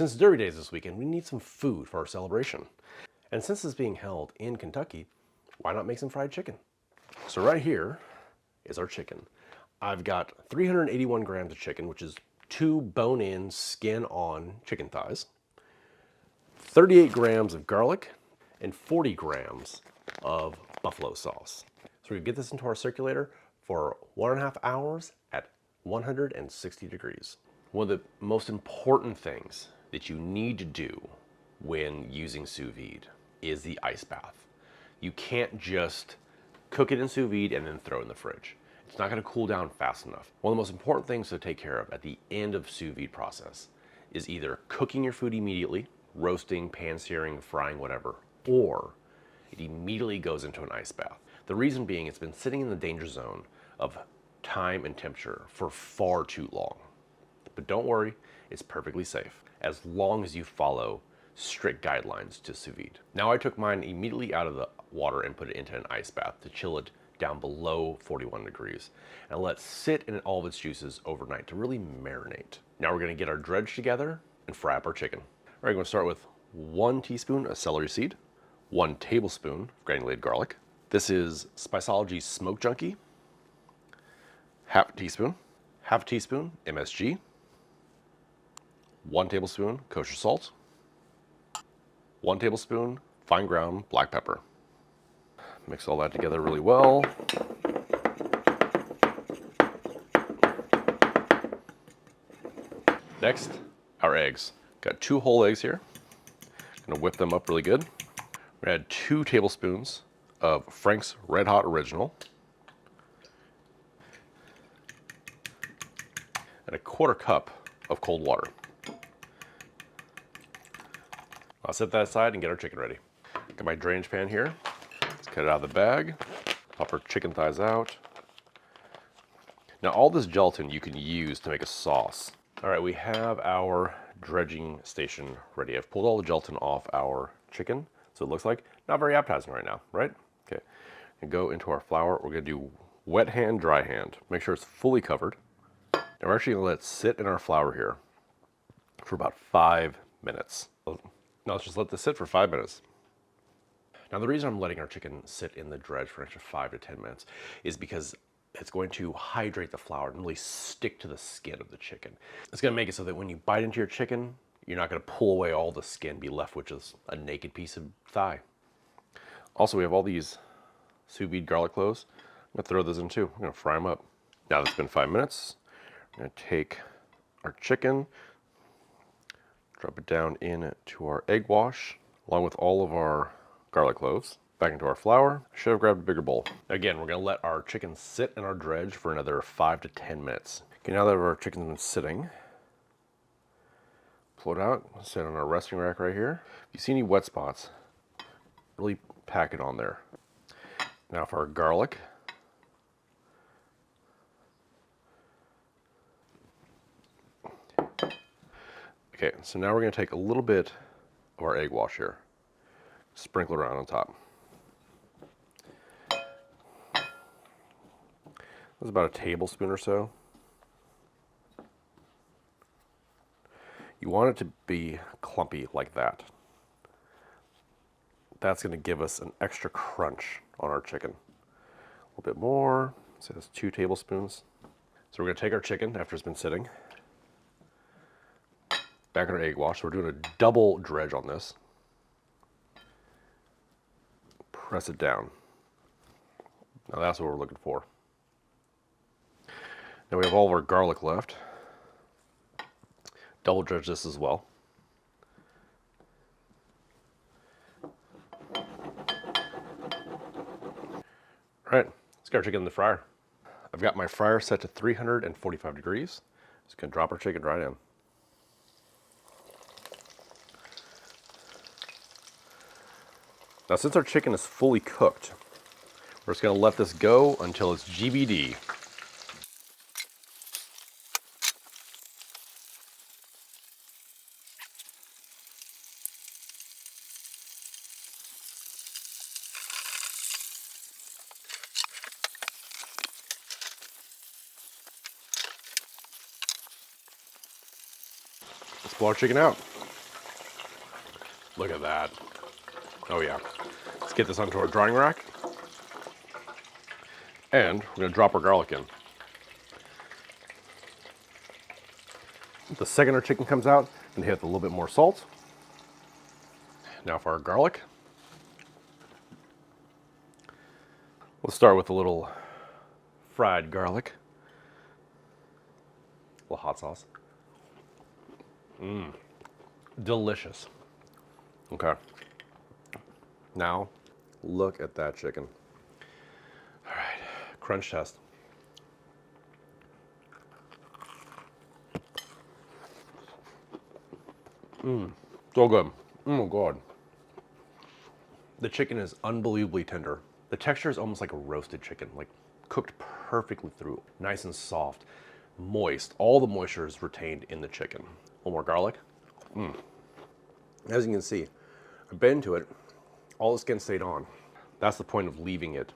Since Derby Day is this weekend, we need some food for our celebration. And since it's being held in Kentucky, why not make some fried chicken? So right here is our chicken. I've got 381 grams of chicken, which is 2 bone-in, skin-on chicken thighs, 38 grams of garlic, and 40 grams of buffalo sauce. So we get this into our circulator for 1.5 hours at 160 degrees. One of the most important things that you need to do when using sous vide is the ice bath. You can't just cook it in sous vide and then throw it in the fridge. It's not going to cool down fast enough. One of the most important things to take care of at the end of sous vide process is either cooking your food immediately, roasting, pan searing, frying, whatever, or it immediately goes into an ice bath. The reason being it's been sitting in the danger zone of time and temperature for far too long. But don't worry, it's perfectly safe as long as you follow strict guidelines to sous vide. Now I took mine immediately out of the water and put it into an ice bath to chill it down below 41 degrees and let it sit in all of its juices overnight to really marinate. Now we're going to get our dredge together and fry up our chicken. All right, I'm going to start with 1 teaspoon of celery seed, 1 tablespoon of granulated garlic. This is Spiceology's Smoke Junkie, half a teaspoon MSG, 1 tablespoon kosher salt, 1 tablespoon fine ground black pepper. Mix all that together really well. Next, our eggs. Got 2 whole eggs here. Gonna whip them up really good. We're gonna add 2 tablespoons of Frank's Red Hot Original and a 1/4 cup of cold water. I'll set that aside and get our chicken ready. Got my drainage pan here. Let's cut it out of the bag. Pop our chicken thighs out. Now all this gelatin you can use to make a sauce. All right, we have our dredging station ready. I've pulled all the gelatin off our chicken, so it looks like not very appetizing right now, right? Okay, and go into our flour. We're gonna do wet hand, dry hand. Make sure it's fully covered. And we're actually gonna let it sit in our flour here for about 5 minutes. Now let's just let this sit for 5 minutes. Now the reason I'm letting our chicken sit in the dredge for an extra 5 to 10 minutes is because it's going to hydrate the flour and really stick to the skin of the chicken. It's gonna make it so that when you bite into your chicken, you're not gonna pull away all the skin, be left with just a naked piece of thigh. Also, we have all these sous vide garlic cloves. I'm gonna throw those in too. I'm gonna fry them up. Now that it's been 5 minutes, I'm gonna take our chicken, drop it down into our egg wash, along with all of our garlic cloves. Back into our flour. I should have grabbed a bigger bowl. Again, we're gonna let our chicken sit in our dredge for another 5 to 10 minutes. Okay, now that our chicken's been sitting, pull it out, sit on our resting rack right here. If you see any wet spots, really pack it on there. Now for our garlic. Okay, so now we're gonna take a little bit of our egg wash here, sprinkle it around on top. That's about a tablespoon or so. You want it to be clumpy like that. That's going to give us an extra crunch on our chicken. A little bit more, so that's 2 tablespoons. So we're going to take our chicken after it's been sitting, back in our egg wash. So we're doing a double dredge on this. Press it down. Now that's what we're looking for. Now we have all of our garlic left. Double dredge this as well. All right, let's get our chicken in the fryer. I've got my fryer set to 345 degrees. Just gonna drop our chicken right in. Now since our chicken is fully cooked, we're just gonna let this go until it's GBD. Let's blow our chicken out. Look at that. Oh yeah. Let's get this onto our drying rack. And we're gonna drop our garlic in. The second our chicken comes out, and hit with a little bit more salt. Now for our garlic. Let's start with a little fried garlic. A little hot sauce. Delicious. Okay. Now, look at that chicken. All right, crunch test. So good. Oh my God. The chicken is unbelievably tender. The texture is almost like a roasted chicken, like cooked perfectly through. Nice and soft, moist. All the moisture is retained in the chicken. A little more garlic. As you can see, I bit into it, all the skin stayed on. That's the point of leaving it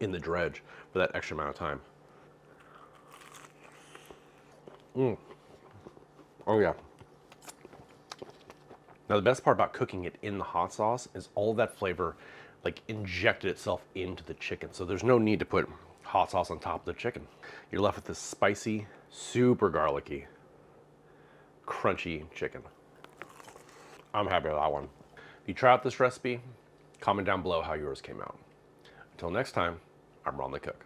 in the dredge for that extra amount of time. Oh yeah. Now the best part about cooking it in the hot sauce is all of that flavor like injected itself into the chicken. So there's no need to put hot sauce on top of the chicken. You're left with this spicy, super garlicky, crunchy chicken. I'm happy with that one. If you try out this recipe, comment down below how yours came out. Until next time, I'm Ron the Cook.